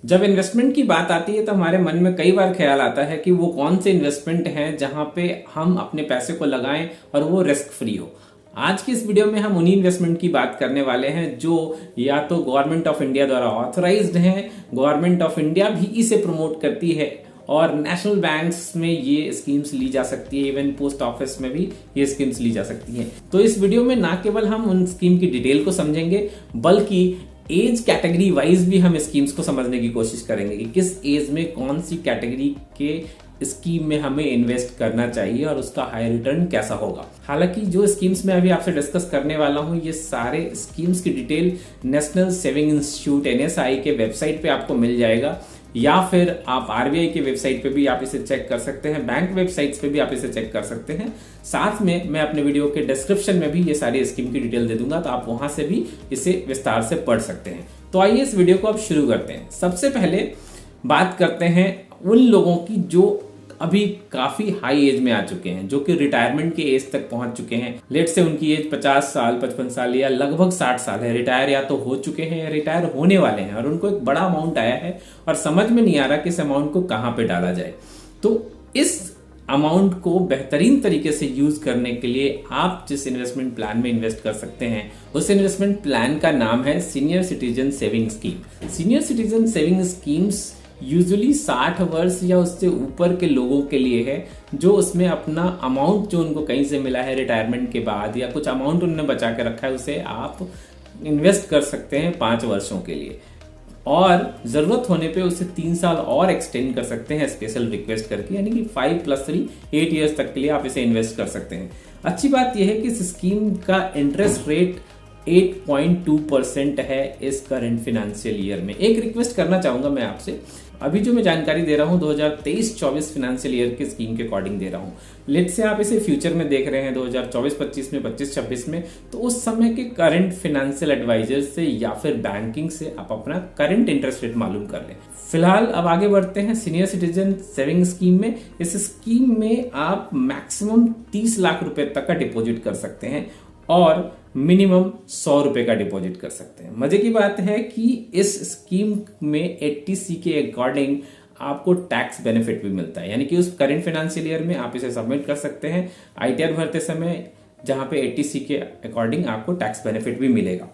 जब इन्वेस्टमेंट की बात आती है तो हमारे मन में कई बार ख्याल आता है कि वो कौन से इन्वेस्टमेंट हैं जहां पे हम अपने पैसे को लगाएं और वो रिस्क फ्री हो। आज की इस वीडियो में हम उन्हीं इन्वेस्टमेंट की बात करने वाले हैं जो या तो गवर्नमेंट ऑफ इंडिया द्वारा ऑथराइज्ड हैं, गवर्नमेंट ऑफ इंडिया भी इसे प्रमोट करती है और नेशनल बैंक्स में ये स्कीम्स ली जा सकती है, इवन पोस्ट ऑफिस में भी ये स्कीम्स ली जा सकती हैं। तो इस वीडियो में ना केवल हम उन स्कीम की डिटेल को समझेंगे बल्कि एज कैटेगरी वाइज भी हम स्कीम्स को समझने की कोशिश करेंगे कि किस एज में कौन सी कैटेगरी के स्कीम में हमें इन्वेस्ट करना चाहिए और उसका हाई रिटर्न कैसा होगा। हालांकि जो स्कीम्स मैं अभी आपसे डिस्कस करने वाला हूं ये सारे स्कीम्स की detail national saving institute NSI के वेबसाइट पे आपको मिल जाएगा या फिर आप RBI की वेबसाइट पे भी आप इसे चेक कर सकते हैं, बैंक वेबसाइट्स पे भी आप इसे चेक कर सकते हैं। साथ में मैं अपने वीडियो के डिस्क्रिप्शन में भी ये सारी स्कीम की डिटेल दे दूंगा तो आप वहां से भी इसे विस्तार से पढ़ सकते हैं। तो आइए इस वीडियो को अब शुरू करते हैं। सबसे पहले बात करते हैं उन लोगों की जो अभी काफी हाई एज में आ चुके हैं, जो कि रिटायरमेंट के एज तक पहुंच चुके हैं। लेट से उनकी एज 50 साल 55 साल या लगभग 60 साल है, रिटायर या तो हो चुके हैं या रिटायर होने वाले हैं और उनको एक बड़ा अमाउंट आया है और समझ में नहीं आ रहा कि इस अमाउंट को कहां पे डाला जाए। तो इस अमाउंट को बेहतरीन तरीके से यूज करने के लिए आप जिस इन्वेस्टमेंट प्लान में इन्वेस्ट कर सकते हैं उस इन्वेस्टमेंट प्लान का नाम है senior citizen saving scheme. Senior citizen saving schemes usually 60 वर्ष या उससे ऊपर के लोगों के लिए है, जो उसमें अपना अमाउंट जो उनको कहीं से मिला है रिटायरमेंट के बाद या कुछ अमाउंट उन्होंने बचा के रखा है उसे आप इन्वेस्ट कर सकते हैं 5 वर्षों के लिए और जरूरत होने पे उसे 3 साल और एक्सटेंड कर सकते हैं स्पेशल रिक्वेस्ट करके, यानी कि 5 + 3 8 ईयर्स तक के लिए आप इसे इन्वेस्ट कर सकते हैं। अच्छी बात यह है कि इस स्कीम का इंटरेस्ट रेट 8.2% है इस करंट फाइनेंशियल ईयर में। एक रिक्वेस्ट करना चाहूंगा मैं आपसे, अभी जो मैं जानकारी दे रहा हूं 2023-24 फाइनेंशियल ईयर के स्कीम के अकॉर्डिंग दे रहा हूं। लेट से आप इसे फ्यूचर में देख रहे हैं 2024-25 में, 25-26 में, तो उस समय के करंट फाइनेंशियल एडवाइजर से या फिर बैंकिंग से आप अपना करंट इंटरेस्ट रेट मालूम कर लें। फिलहाल अब आगे बढ़ते हैं सीनियर सिटीजन सेविंग स्कीम में। इस स्कीम में आप मैक्सिमम 30 लाख रुपए तक का डिपॉजिट कर सकते हैं और मिनिमम 100 रुपए का डिपॉजिट कर सकते हैं। मजे की बात है कि इस स्कीम में 80C के अकॉर्डिंग आपको टैक्स बेनिफिट भी मिलता है, यानी कि उस करंट फाइनेंशियल ईयर में आप इसे सबमिट कर सकते हैं ITR भरते समय, जहां पे 80C के अकॉर्डिंग आपको टैक्स बेनिफिट भी मिलेगा।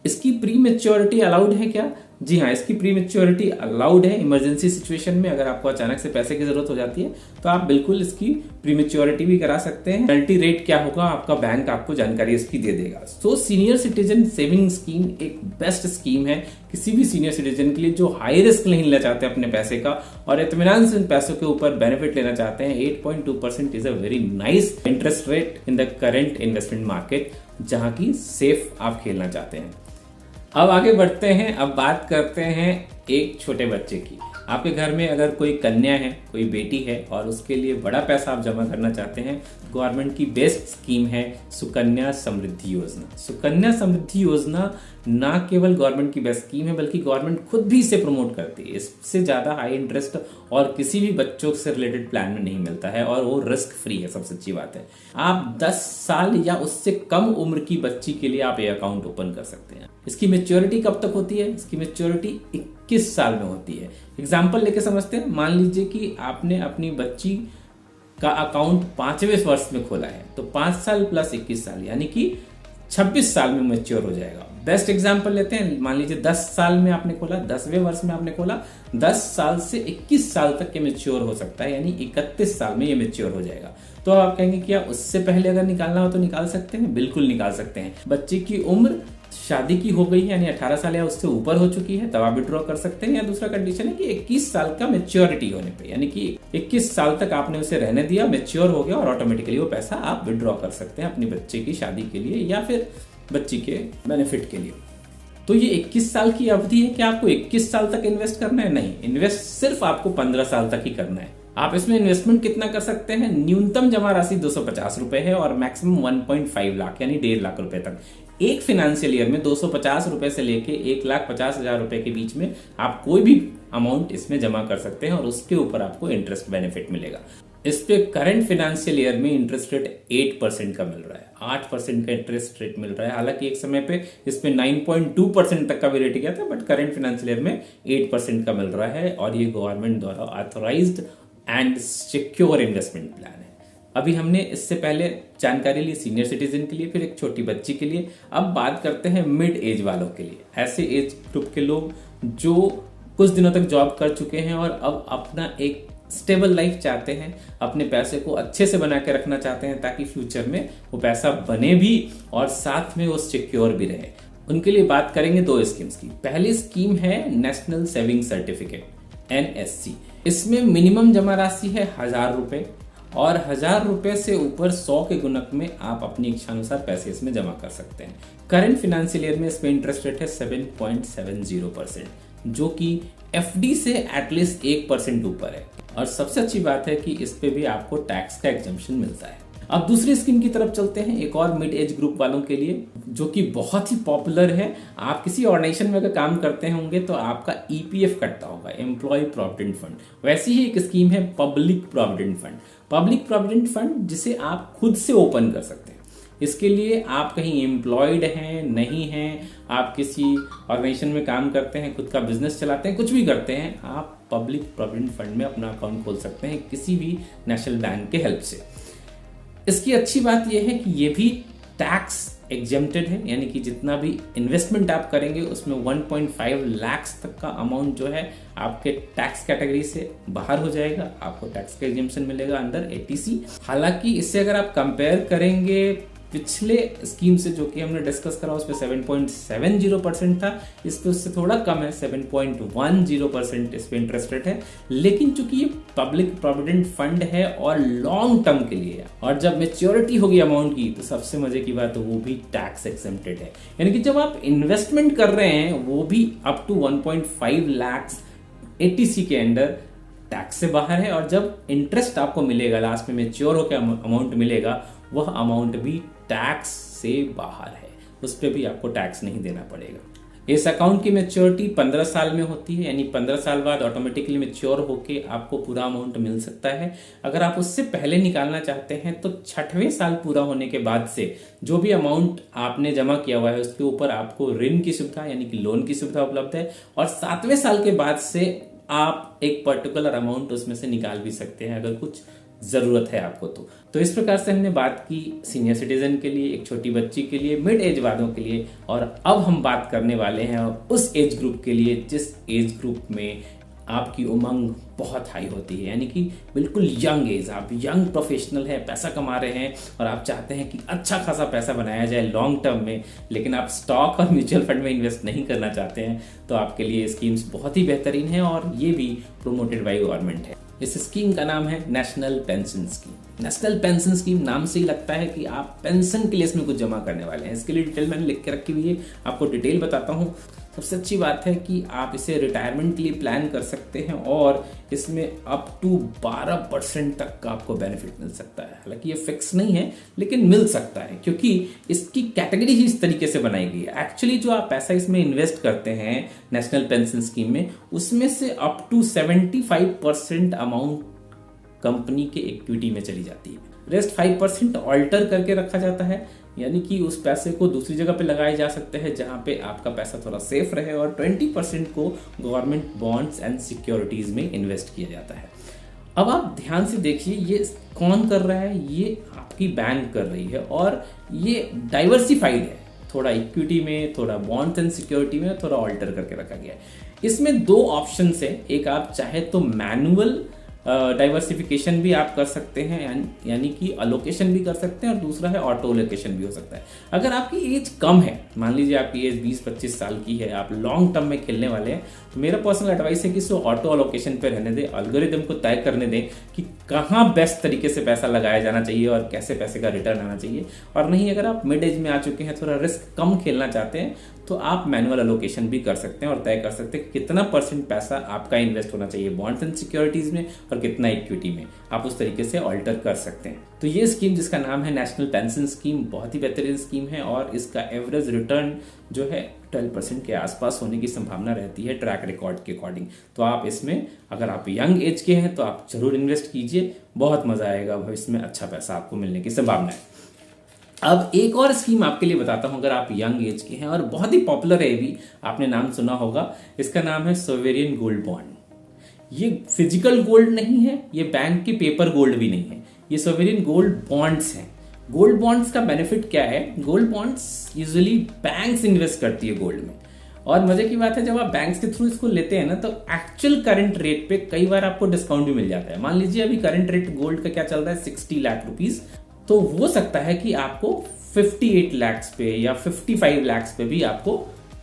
इसकी प्री मैच्योरिटी अलाउड है क्या? जी हाँ, इसकी प्री मैच्योरिटी अलाउड है। इमरजेंसी सिचुएशन में अगर आपको अचानक से पैसे की जरूरत हो जाती है तो आप बिल्कुल इसकी प्री मैच्योरिटी भी करा सकते हैं। पेनल्टी रेट क्या होगा आपका बैंक आपको जानकारी इसकी दे देगा। So senior citizen saving scheme एक बेस्ट स्कीम है किसी भी सीनियर सिटीजन के लिए जो हाई रिस्क नहीं लेना चाहते अपने पैसे का और इत्मीनान से पैसों के ऊपर बेनिफिट लेना चाहते हैं। 8.2% is a very nice interest rate in the current investment market, जहां की सेफ आप खेलना चाहते हैं। अब आगे बढ़ते हैं, अब बात करते हैं एक छोटे बच्चे की। आपके घर में अगर कोई कन्या है, कोई बेटी है और उसके लिए बड़ा पैसा आप जमा करना चाहते हैं, गवर्नमेंट की बेस्ट स्कीम है सुकन्या समृद्धि योजना। सुकन्या समृद्धि योजना ना केवल गवर्नमेंट की बेस्ट स्कीम है बल्कि गवर्नमेंट खुद भी इसे प्रमोट करती है। इससे ज्यादा हाई इंटरेस्ट और किसी भी बच्चों से रिलेटेड प्लान में नहीं मिलता है और वो रिस्क फ्री है। सबसे अच्छी बात है, आप 10 साल या उससे कम उम्र की बच्ची के लिए आप ये अकाउंट ओपन कर सकते हैं। इसकी मैच्योरिटी कब तक होती है? इसकी मैच्योरिटी 21 साल में होती है। एग्जाम्पल लेके समझते हैं। मान लीजिए कि आपने अपनी बच्ची का अकाउंट 5वें वर्ष में खोला है तो 5 साल + 21 साल यानी कि 26 साल में मैच्योर हो जाएगा। बेस्ट एग्जांपल लेते हैं, मान लीजिए 10 साल में आपने खोला, 10वें वर्ष में आपने खोला, 10 साल से 21 साल तक के मैच्योर हो सकता है, यानी 31 साल में ये मैच्योर हो जाएगा। तो आप कहेंगे क्या उससे पहले अगर निकालना हो तो निकाल सकते हैं? बिल्कुल निकाल सकते हैं। बच्चे की उम्र शादी की हो गई है यानी 18 साल या उससे ऊपर हो चुकी है तब आप विड्रॉ कर सकते हैं। या दूसरा कंडीशन है कि 21 साल का मैच्योरिटी होने पे, यानी कि 21 साल तक आपने उसे रहने दिया, मैच्योर हो गया और ऑटोमेटिकली वो पैसा आप विड्रॉ कर सकते हैं अपनी बच्चे की शादी के लिए या फिर बच्ची के बेनिफिट के लिए। तो ये 21 साल की अवधि है कि आपको 21 साल तक इन्वेस्ट करना है? नहीं, इन्वेस्ट सिर्फ आपको 15 साल तक ही करना है। आप इसमें इन्वेस्टमेंट कितना कर सकते हैं? न्यूनतम जमा राशि 250 रुपए है और मैक्सिमम 1.5 लाख यानी 1.5 लाख रुपए तक। एक फाइनेंशियल ईयर में 250 रुपए से लेके 1,50,000 रुपए के बीच में आप कोई भी अमाउंट इसमें जमा कर सकते हैं और उसके ऊपर आपको इंटरेस्ट बेनिफिट मिलेगा। इस पे करंट फाइनेंशियल ईयर में इंटरेस्ट रेट 8% का मिल रहा है, 8% का इंटरेस्ट रेट मिल रहा है। हालांकि एक समय पे इस पे 9.2% तक का भी रेट गया था, बट करंट फाइनेंशियल ईयर में 8% का मिल रहा है और ये गवर्नमेंट द्वारा authorised and secure investment plan है। अभी हमने इससे पहले जानकारी ली सीनियर सिटीजन के लिए, फिर एक छोटी बच्ची के लिए। अब बात करते हैं मिड एज वालों के लिए, ऐसे एज ग्रुप के लोग जो कुछ दिनों तक जॉब कर चुके हैं और अब अपना एक स्टेबल लाइफ चाहते हैं, अपने पैसे को अच्छे से बना के रखना चाहते हैं ताकि फ्यूचर में वो पैसा बने भी और साथ में वो सिक्योर भी रहे। उनके लिए बात करेंगे दो स्कीम्स की। पहली स्कीम है नेशनल सेविंग सर्टिफिकेट, NSC। इसमें मिनिमम जमा राशि है 1000 रुपए और 1000 रुपए से ऊपर 100 के गुणक में आप अपनी इच्छानुसार पैसे इसमें जमा कर सकते हैं। करंट फाइनेंशियल ईयर में इसमें इंटरेस्ट रेट है 7.70%, जो कि FD से एटलीस्ट 1% ऊपर है। और सबसे अच्छी बात है कि इस पे भी आपको टैक्स का एग्जम्पशन मिलता है। अब दूसरी स्कीम की तरफ चलते हैं, एक और मिड एज ग्रुप वालों के लिए जो कि बहुत ही पॉपुलर है। आप किसी ऑर्गेनाइजेशन में अगर काम करते होंगे तो आपका EPF कटता होगा, एम्प्लॉय प्रोविडेंट फंड। वैसी ही एक स्कीम है public provident fund. Public provident fund जिसे आप खुद से ओपन कर सकते हैं। इसके लिए आप कहीं एम्प्लॉयड हैं, नहीं हैं, आप किसी ऑर्गेनाइजेशन में काम करते हैं, खुद का बिजनेस चलाते हैं, कुछ भी करते हैं, आप पब्लिक प्रोविडेंट फंड में अपना अकाउंट खोल सकते हैं किसी भी नेशनल बैंक के हेल्प से। इसकी अच्छी बात यह है कि ये भी टैक्स एग्जेम्प्टेड है, यानी कि जितना भी इन्वेस्टमेंट आप करेंगे उसमें 1.5 लाख तक का अमाउंट जो है आपके टैक्स कैटेगरी से बाहर हो जाएगा, आपको टैक्स का एग्जेम्पशन मिलेगा अंडर ATC। हालांकि इससे अगर आप कंपेयर करेंगे पिछले स्कीम से जो कि हमने डिस्कस करा उस पर 7.70% था, इस पे उससे थोड़ा कम है, 7.10% इस पे इंटरेस्ट रेट है। लेकिन चूंकि ये पब्लिक प्रोविडेंट फंड है और लॉन्ग टर्म के लिए है और जब मेच्योरिटी होगी अमाउंट की तो सबसे मजे की बात है वो भी टैक्स एक्सेम्प्टेड है। यानी कि जब आप इन्वेस्टमेंट कर रहे हैं वो भी अप टू 1.5 लाख ATC के अंडर टैक्स से बाहर है, और जब इंटरेस्ट आपको मिलेगा लास्ट में मेच्योर होकर अमाउंट मिलेगा वह अमाउंट भी टैक्स से बाहर है, उस पर भी आपको टैक्स नहीं देना पड़ेगा। इस अकाउंट की मैच्योरिटी 15 साल में होती है, यानी 15 साल बाद ऑटोमेटिकली मैच्योर होके आपको पूरा अमाउंट मिल सकता है। अगर आप उससे पहले निकालना चाहते हैं तो 6वें साल पूरा होने के बाद से जो भी अमाउंट आपने जमा किया हुआ है उसके ऊपर आपको ऋण की सुविधा यानी कि लोन की सुविधा उपलब्ध है, और 7वें साल के बाद से आप एक पर्टिकुलर अमाउंट उसमें से निकाल भी सकते हैं अगर कुछ जरूरत है आपको तो इस प्रकार से हमने बात की सीनियर सिटीजन के लिए, एक छोटी बच्ची के लिए, मिड एज वालों के लिए, और अब हम बात करने वाले हैं उस एज ग्रुप के लिए जिस एज ग्रुप में आपकी उमंग बहुत हाई होती है, यानी कि बिल्कुल यंग एज, आप यंग प्रोफेशनल है, पैसा कमा रहे हैं और आप चाहते हैं कि अच्छा खासा पैसा बनाया जाए लॉन्ग टर्म में, लेकिन आप स्टॉक और म्यूचुअल फंड में इन्वेस्ट नहीं करना चाहते हैं, तो आपके लिए स्कीम्स बहुत ही बेहतरीन है और ये भी प्रोमोटेड बाय गवर्नमेंट है। इस स्कीम का नाम है national pension scheme. National pension scheme नाम से ही लगता है कि आप पेंशन के लिए इसमें कुछ जमा करने वाले हैं। इसके लिए डिटेल मैंने लिख के रखी हुई है, आपको डिटेल बताता हूँ। सबसे अच्छी बात है कि आप इसे रिटायरमेंट के लिए प्लान कर सकते हैं और इसमें अप टू 12% तक का आपको बेनिफिट मिल सकता है। हालांकि ये फिक्स नहीं है लेकिन मिल सकता है क्योंकि इसकी कैटेगरी ही इस तरीके से बनाई गई है। एक्चुअली जो आप पैसा इसमें इन्वेस्ट करते हैं नेशनल पेंशन स्कीम में, उसमें से अप टू 75% अमाउंट कंपनी के इक्विटी में चली जाती है, रेस्ट 5% ऑल्टर करके रखा जाता है, यानी कि उस पैसे को दूसरी जगह पे लगाया जा सकता है जहां पे आपका पैसा थोड़ा सेफ रहे, और 20% को गवर्नमेंट बॉन्ड्स एंड सिक्योरिटीज में इन्वेस्ट किया जाता है। अब आप ध्यान से देखिए ये कौन कर रहा है, ये आपकी बैंक कर रही है और ये डाइवर्सिफाइड है, थोड़ा इक्विटी में, थोड़ा बॉन्ड्स एंड सिक्योरिटी में, थोड़ा ऑल्टर करके रखा गया है। इसमें दो ऑप्शन है, एक आप चाहे तो मैनुअल डाइवर्सिफिकेशन भी आप कर सकते हैं, यानी कि अलोकेशन भी कर सकते हैं, और दूसरा है ऑटो अलोकेशन भी हो सकता है। अगर आपकी एज कम है, मान लीजिए आपकी एज 20-25 साल की है, आप लॉन्ग टर्म में खेलने वाले हैं, तो मेरा पर्सनल एडवाइस है कि इसको ऑटो अलोकेशन पे रहने दें, एल्गोरिदम को तय करने दें कि कहाँ बेस्ट तरीके से पैसा लगाया जाना चाहिए और कैसे पैसे का रिटर्न आना चाहिए। और नहीं, अगर आप मिड एज में आ चुके हैं, थोड़ा रिस्क कम खेलना चाहते हैं, तो आप मैनुअल एलोकेशन भी कर सकते हैं और तय कर सकते हैं कितना % पैसा आपका इन्वेस्ट होना चाहिए बॉन्ड्स एंड सिक्योरिटीज में और कितना इक्विटी में। आप उस तरीके से ऑल्टर कर सकते हैं। तो ये स्कीम जिसका नाम है नेशनल पेंशन स्कीम बहुत ही बेहतरीन स्कीम है और इसका एवरेज रिटर्न जो है 12% के आसपास होने की संभावना रहती है ट्रैक रिकॉर्ड के अकॉर्डिंग। तो आप इसमें अगर आप यंग एज के हैं तो आप जरूर इन्वेस्ट कीजिए, बहुत मजा आएगा, भविष्य में अच्छा पैसा आपको मिलने की संभावना है। अब एक और स्कीम आपके लिए बताता हूं, अगर आप यंग एज के हैं और बहुत ही पॉपुलर है, भी आपने नाम सुना होगा, इसका नाम है सोवेरियन गोल्ड बॉन्ड। ये फिजिकल गोल्ड नहीं है, ये बैंक के पेपर गोल्ड भी नहीं है, ये सोवेरियन गोल्ड बॉन्ड्स हैं। गोल्ड बॉन्ड्स का बेनिफिट क्या है? Gold bonds usually banks invest करती है गोल्ड में, और मजे की बात है जब आप बैंक्स के थ्रू इसको लेते हैं ना तो एक्चुअल करंट रेट पे कई बार आपको डिस्काउंट भी मिल जाता है। मान लीजिए अभी करंट रेट गोल्ड का क्या चल रहा है 60 लाख रुपीस, तो हो सकता है कि आपको 58 लाख पे या 55 लाख पे भी आपको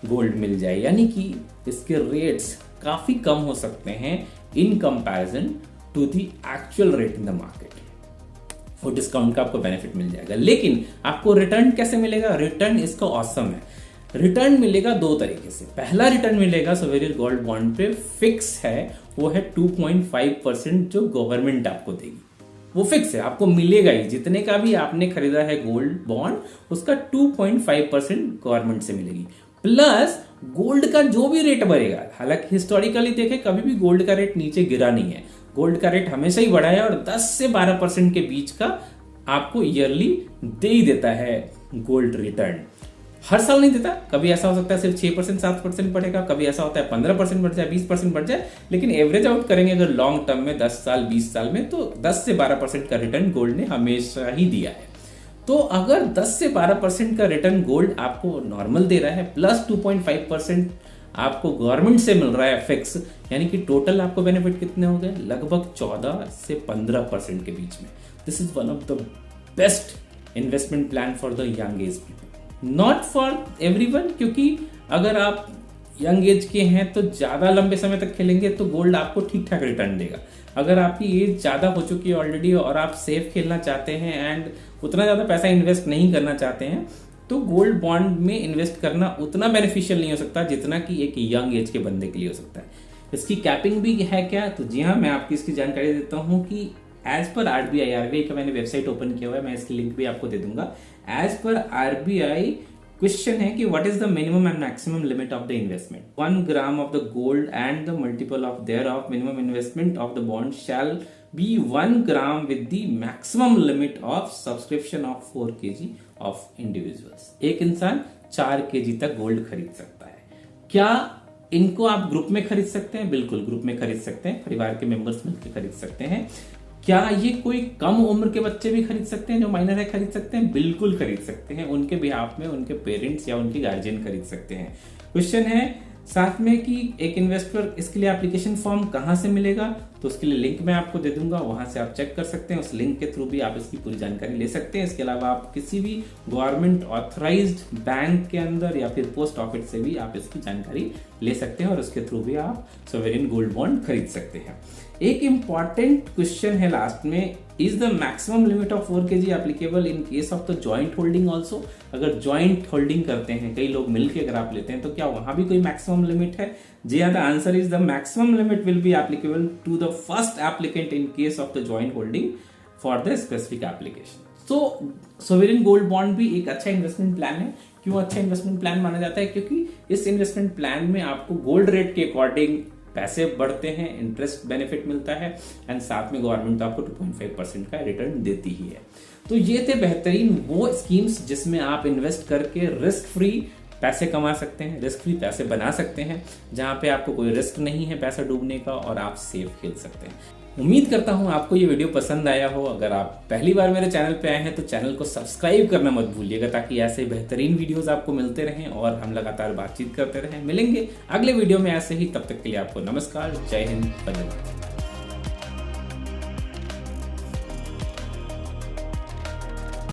गोल्ड मिल जाए, यानी कि इसके रेट्स काफी कम हो सकते हैं in comparison to the actual rate in the market. वो डिस्काउंट का आपको बेनिफिट मिल जाएगा, लेकिन आपको रिटर्न कैसे मिलेगा? रिटर्न इसका ऑसम है। रिटर्न मिलेगा दो तरीके से। पहला रिटर्न मिलेगा सोवेरियन गोल्ड बॉन्ड पे, फिक्स है, वो है 2.5% जो गवर्नमेंट आपको देगी, वो फिक्स है, आपको मिलेगा ही। जितने का भी आपने खरीदा है गोल्ड बॉन्ड उसका 2.5% गवर्नमेंट से मिलेगी, प्लस गोल्ड का जो भी रेट बढ़ेगा। हालांकि हिस्टोरिकली देखें कभी भी गोल्ड का रेट नीचे गिरा नहीं है, गोल्ड का रेट हमेशा ही बढ़ा है और 10 से 12% के बीच का आपको ईयरली दे ही देता है गोल्ड रिटर्न। हर साल नहीं देता, कभी ऐसा हो सकता है सिर्फ 6% 7% बढ़ेगा, कभी ऐसा होता है 15% बढ़ जाए, 20% बढ़ जाए, लेकिन एवरेज आउट करेंगे अगर लॉन्ग टर्म में 10 साल 20 साल में तो 10 से 12% का रिटर्न गोल्ड ने हमेशा ही दिया है। तो अगर 10 से 12% का रिटर्न गोल्ड आपको नॉर्मल दे रहा है, प्लस 2.5% आपको गवर्नमेंट से मिल रहा है फिक्स, यानी कि टोटल आपको बेनिफिट कितने हो गए? लगभग 14 से 15% के बीच में। This is one of the best investment plan for the young age people, not for everyone, क्योंकि अगर आप यंग एज के हैं तो ज्यादा लंबे समय तक खेलेंगे तो गोल्ड आपको ठीक ठाक रिटर्न देगा। अगर आपकी एज ज्यादा हो चुकी है ऑलरेडी और आप सेफ खेलना चाहते हैं एंड उतना ज्यादा पैसा इन्वेस्ट नहीं करना चाहते हैं, तो गोल्ड बॉन्ड में इन्वेस्ट करना उतना बेनिफिशियल नहीं हो सकता जितना कि एक यंग एज के बंदे के लिए हो सकता है। इसकी कैपिंग भी है क्या? तो जी हाँ, मैं आपकी इसकी जानकारी देता हूँ कि एज पर आरबीआई का मैंने वेबसाइट ओपन किया हुआ है, मैं इसकी लिंक भी आपको दे दूंगा। एज पर आरबीआई क्वेश्चन है कि what is the minimum and maximum limit of the investment? 1 gram of the gold and the multiple of their of minimum investment of the bond shall be 1 gram with the maximum limit of subscription of 4 kg of individuals. एक इंसान 4 kg तक gold खरीद सकता है। क्या इनको आप group में खरीद सकते हैं? बिल्कुल ग्रुप में खरीद सकते हैं, परिवार के मेंबर्स मिलकर खरीद सकते हैं। क्या ये कोई कम उम्र के बच्चे भी खरीद सकते हैं, जो माइनर है खरीद सकते हैं? बिल्कुल खरीद सकते हैं, उनके बिहाफ में उनके पेरेंट्स या उनके गार्जियन खरीद सकते हैं। क्वेश्चन है साथ में कि एक इन्वेस्टर इसके लिए एप्लीकेशन फॉर्म कहां से मिलेगा? तो उसके लिए लिंक मैं आपको दे दूंगा, वहां से आप चेक कर सकते हैं। उस लिंक के थ्रू भी आप इसकी पूरी जानकारी ले सकते हैं। इसके अलावा आप किसी भी गवर्नमेंट ऑथराइज्ड बैंक के अंदर या फिर पोस्ट ऑफिस से भी आप इसकी जानकारी ले सकते हैं और उसके थ्रू भी आप सोवेरियन गोल्ड बॉन्ड खरीद सकते हैं। एक इंपॉर्टेंट क्वेश्चन है लास्ट में, is the maximum limit of 4 kg applicable in case of the joint holding also? अगर जॉइंट होल्डिंग करते हैं, कई लोग मिलकर अगर आप लेते हैं, तो क्या वहां भी कोई मैक्सिमम लिमिट है? जी हाँ, the answer is the maximum limit will be applicable to the first applicant in case of the joint holding for the specific application. तो सोवेरियन गोल्ड बॉन्ड भी एक अच्छा इन्वेस्टमेंट प्लान है। क्यों अच्छा इन्वेस्टमेंट प्लान माना जाता है? क्योंकि इस इन्वेस्टमेंट प्लान में आपको गोल्ड रेट के अकॉर्डिंग पैसे बढ़ते हैं, इंटरेस्ट बेनिफिट मिलता है एंड साथ में गवर्नमेंट आपको 2.5% का रिटर्न देती ही है। तो ये थे बेहतरीन वो स्कीम्स जिसमें आप इन्वेस्ट करके रिस्क फ्री पैसे कमा सकते हैं, रिस्क फ्री पैसे बना सकते हैं, जहां पे आपको कोई रिस्क नहीं है पैसा डूबने का और आप सेफ खेल सकते हैं। उम्मीद करता हूं आपको ये वीडियो पसंद आया हो। अगर आप पहली बार मेरे चैनल पे आए हैं तो चैनल को सब्सक्राइब करना मत भूलिएगा, ताकि ऐसे बेहतरीन वीडियोस आपको मिलते रहें और हम लगातार बातचीत करते रहें। मिलेंगे अगले वीडियो में ऐसे ही, तब तक के लिए आपको नमस्कार, जय हिंद, धन्यवाद।